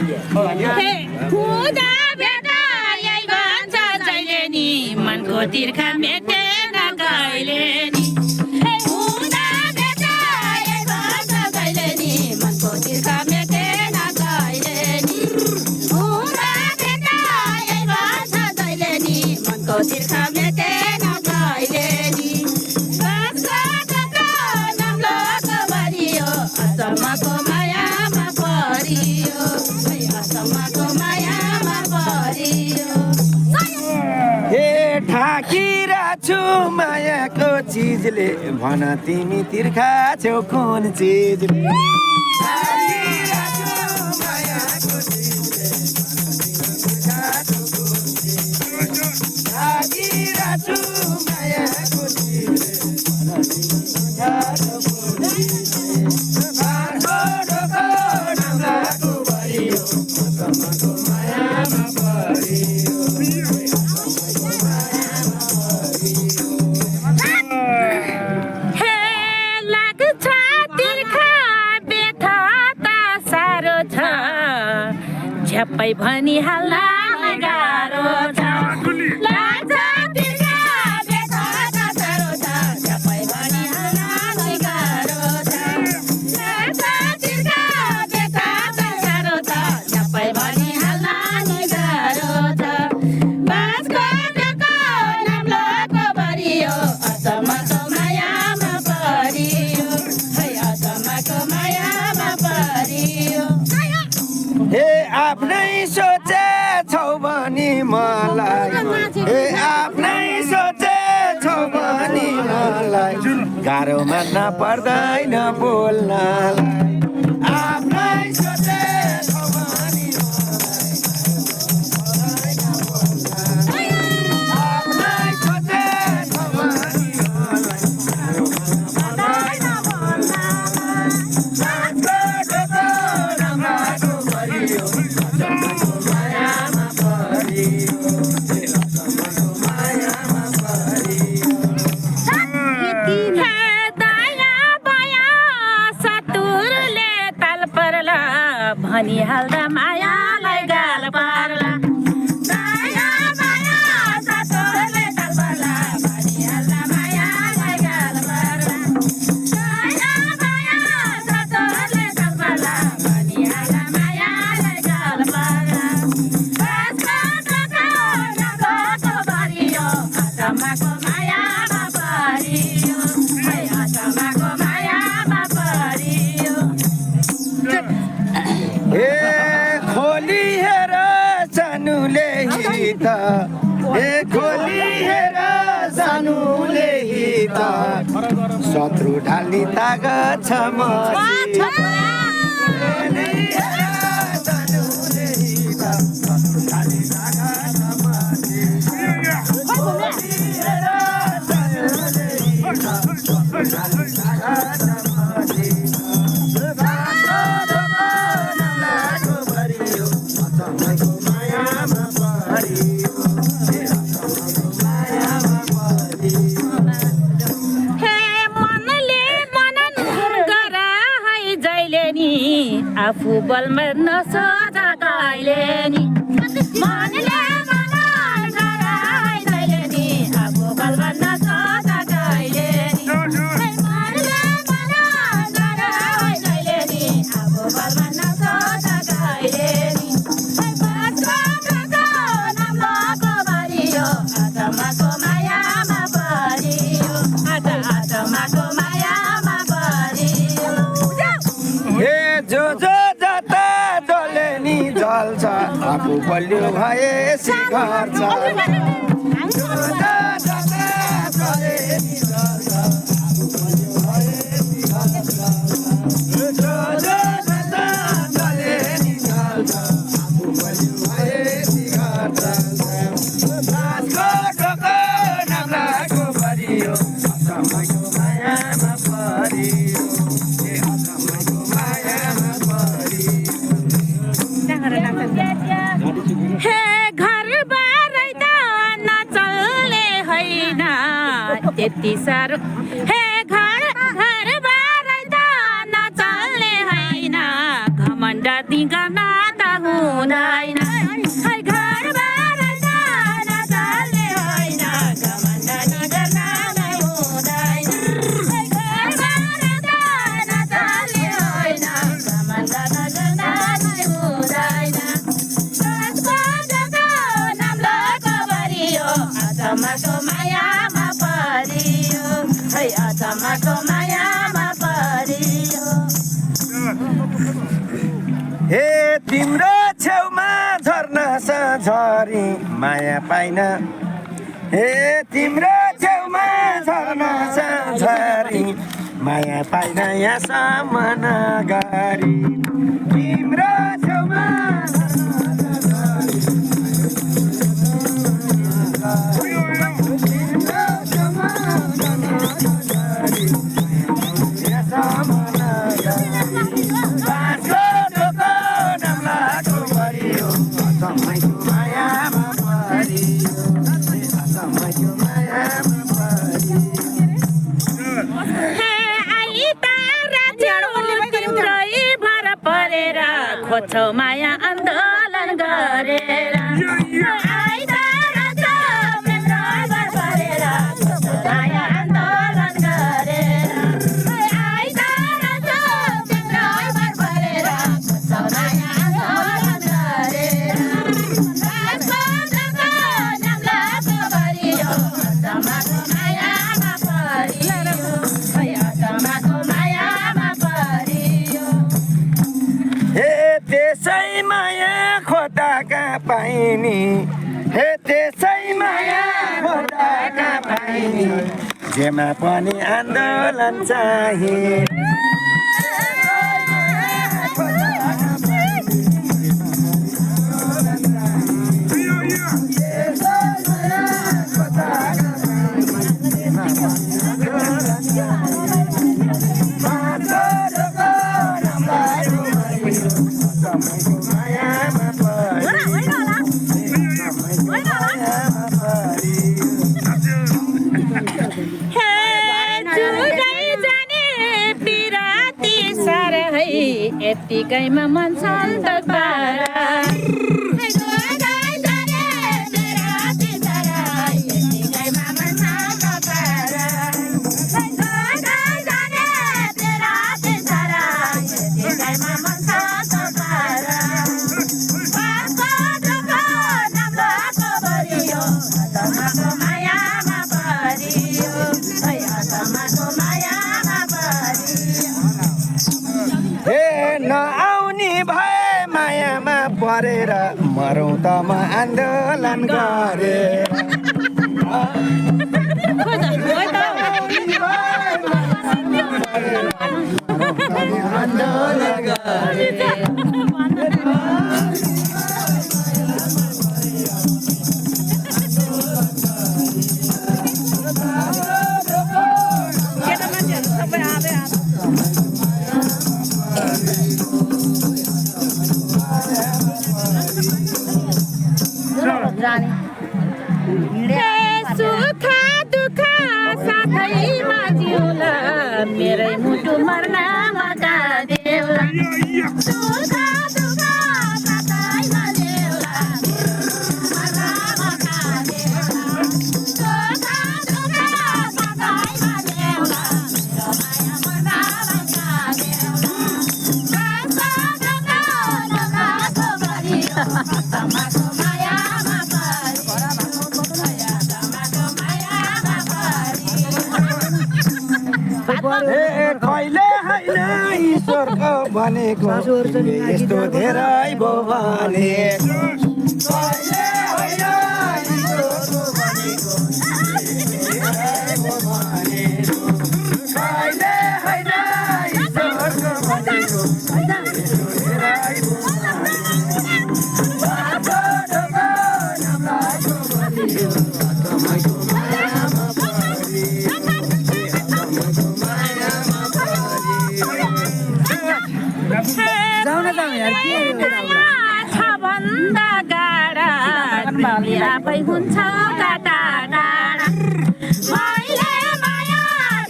हे खुदा भेटा यही भन्छ जहिले नि मनको तिर्खा मेटेन कहिले नि हे खुदा भेटा यही भन्छ जहिले नि मनको तिर्खा मेटेन कहिले नि खुदा भेटा यही भन्छ जहिले नि मनको तिर्खा मेटेन कहिले नि असमको मायामा परियो असमको मायामा परियो हे ठाकिरा छु मायाको चिजले भन तिमी तिर्खा छौ कुन चिजले ठाकिरा छु मायाको चिजले ठाकिरा छु मायाको चिजले भन तिमी तिर्खा छौ कुन झ्याप्पै भनिहाल्न गाह्रो छ लाग्छ तिर्खा बेथा त साह्रो छ झ्याप्पै भनिहाल्न गाह्रो छ लाग्छ तिर्खा बेथा त साह्रो छ झ्याप्पै भनिहाल्न गाह्रो छ बाँसको डोको नाम्लोको भरियो असमको मायामा परियो है असमको मायामा परियो हे आफ्नै सोचे छौ भने मलाई हे आफ्नै सोचे छौ भने मलाई गाह्रो मान्न पर्दैन बोल्नलाई आफ्नै सोचे छौ भने मलाई आफ्नै सोचे छौ भने मलाई भनिहाल्दा मायालाई गाल पार्ला दाया माया सातोरले ताल पर्ला भनिहाल्दा मायालाई गाल पार्ला दाया माया सातोरले ताल पर्ला भनिहाल्दा मायालाई गाल पार्ला बाँसको डोको नाम्लोको भरियो असमको मायामा परियो है असमको मायामा परियो हे खोली हेर सानुले हित हे खोली हेर सानुले हित शत्रु ढाल्ने तागत छ मसित खोली हेर सानुले हित शत्रु ढाल्ने तागत छ मसित खोली हेर सानुले हित शत्रु ढाल्ने तागत छ मसित आफू बलमा नसोच कहिले नि मनले मनन गराइ जहिले नि आफू बलमा नसोच कहिले नि मनले मनन गराइ जहिले नि आफू बलमा नसोच कहिले नि बाँसको डोको नाम्लोको भरियो आत्माको मायामा परियो आत्माको मायामा परियो जो जता डोले नि जल्छ आफू बलियो भए शिखर छ जो जता डोले नि जल्छ आफू बलियो भए शिखर छ जो जता डोले नि जल्छ आफू बलियो भए शिखर छ बाँसको डोको नाम्लोको भरियो असमको मायामा परियो हे घर बारै त नचल्ने होइन त्यति साह्रो हे घर बारै त नचल्ने होइन घमण्ड जातिका नाता हुँदैन है घरबार जान चल्ने होइन घमण्डनी गर्न नै हुँदैन है घरबार जान चल्ने होइन घमण्ड गर्न नै हुँदैन कसको जस्तो नाम्लोको बरियो अचम्मको मायामा परियो है अचम्मको मायामा परियो हे तिम्रो छेउमा झर्न झरी माया पाइन हे तिम्रो छेउमा झर्न झरी माया पाइन यहाँसम्म नगरी तिम्रो छेउमा खोज्छौ माया आन्दोलन गरेर आइतबार भर परेर खोज्छौ माया आन्दोलन गरेर आइतबार भर परेर खोज्छौ माया आन्दोलन गरेर राजको जग्गा नाम्लाको बरियो अचम्मको मायामा परियो अचम्मको मायामा परियो हे त्यसै माया खोटाका पाइनी हे त्यसै माया खोटाका पाइनी जेमा पनि आन्दोलन चाहिए यत्तिकैमा मन शान्त पारा नआउने भए मायामा परेर मरौँ त म आन्दोलन गरे आन्दोलन गरे सुख दुःख साथैमा जिउला मेरै मुटु मर्नमा जादेउला सुख दुःख साथैमा जिउला मर्नमा जादेउला सुख दुःख साथैमा जिउला माया मर्नमा जादेउला कसको दुःख नभएको बरियो अचम्मको मायामा कहिले होइन ईश्वरको भनेको यस्तो धेरै भो भने कहिले होइन ईश्वरको भनेको कहिले होइन ईश्वरको भनेको भन्दा गाडा आफै हुन्छ काटा डाँडा मैले माया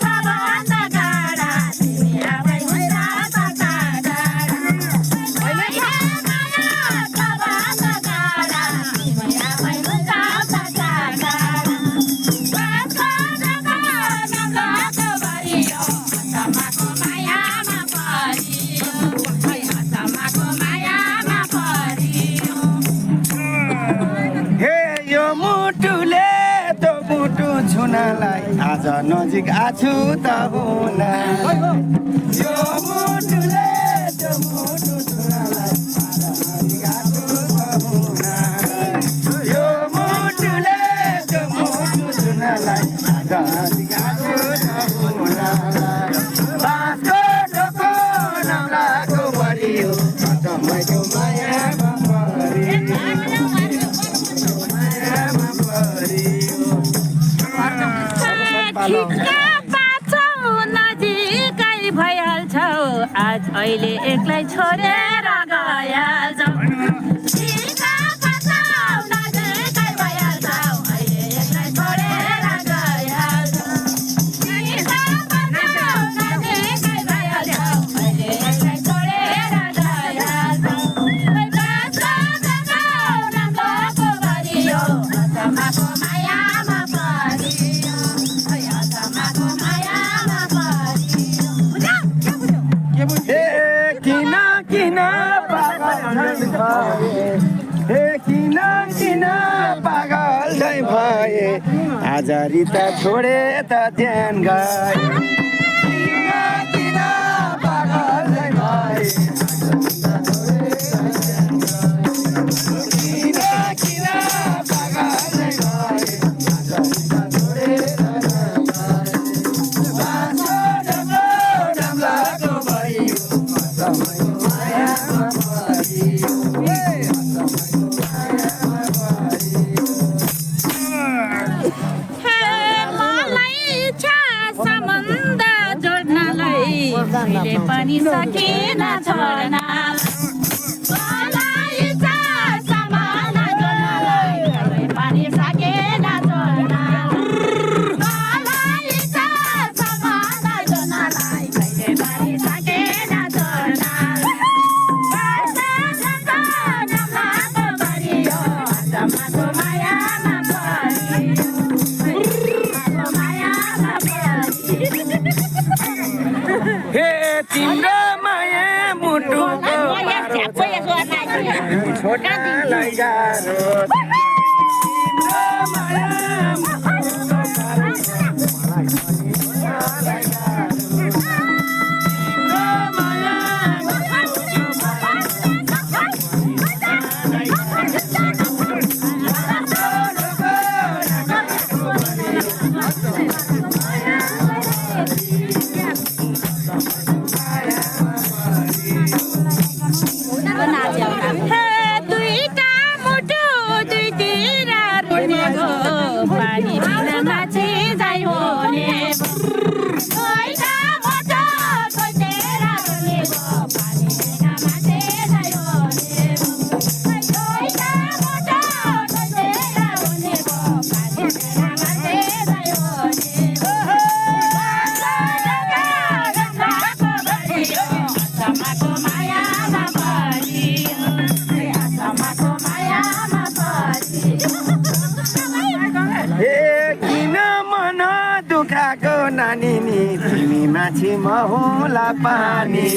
छ भन्दा गाडा तिमी आफै हुन्छ काटा डाँडा नजिक आछु त हुन यो मुटुले त्यो मुटु छुनलाई नजिक आछु त हुन यो मुटुले त्यो मुटु छुनलाई नजिक आछु त हुन बाँसको टोको नम्लाको बढियो तपाईँको मायामा परियो मायामा परियो नजिकै भइहाल्छौ आज अहिले एक्लै छोडेर गइहाल्छौ किन पागल झै भए आज रिता छोडे त ध्यान गए किन पागल झै भए किन पागल झै भए डम्लाको भयो मायामा परियो मैले पनि सकिन छोड्न पनि सकेन छोड्न मैले पनि सकेन छोड्न मायामा हे तिम्रो माया मुटुको छोटालाई गाह्रो तिम्रो माया मुटुको मलाई पनि छोटालाई गाह्रो तिम्रो माया दुईटा मुटु दुईतिर रुनेको पानी बिना माछी जाइ हुने दुईटा मुटु दुईतिर रुनेको पानी बिना माछी जाइ हुने दुईटा मुटु दुईतिर रुनेको पानी बिना माछी जाइ हुने आत्माको मायामा परियो आत्माको मायामा परियो हे किन मन दुखाएको नानी नि तिमी माछी म होला पानी